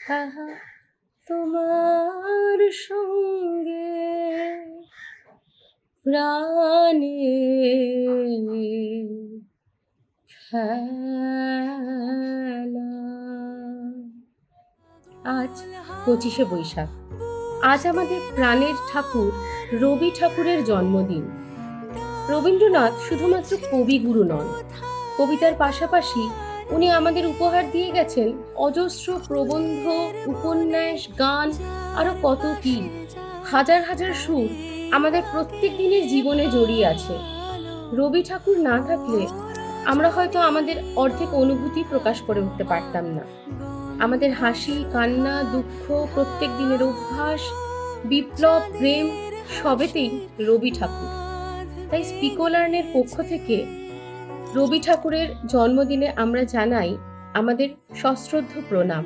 হ্যাঁ হ্যাঁ তোমার সঙ্গে প্রাণের খেলা। আজ 25শে বৈশাখ। আজ আমাদের প্রাণের ঠাকুর রবি ঠাকুরের জন্মদিন। রবীন্দ্রনাথ শুধুমাত্র কবিগুরু নন, কবিতার পাশাপাশি উনি আমাদের উপহার দিয়ে গেছেন অজস্র প্রবন্ধ, উপন্যাস, গান, আরো কত কি। হাজার হাজার সুর আমাদের প্রত্যেক দিনের জীবনে জড়িয়ে আছে। রবি ঠাকুর না থাকলে আমরা হয়তো আমাদের অর্ধেক অনুভূতি প্রকাশ করে উঠতে পারতাম না। আমাদের হাসি, কান্না, দুঃখ, প্রত্যেক দিনের অভ্যাস, বিপ্লব, প্রেম, সবেতেই রবি ঠাকুর। তাই স্পিকোলার্নের পক্ষ থেকে রবি ঠাকুরের জন্মদিনে আমরা জানাই আমাদের সশ্রদ্ধ প্রণাম।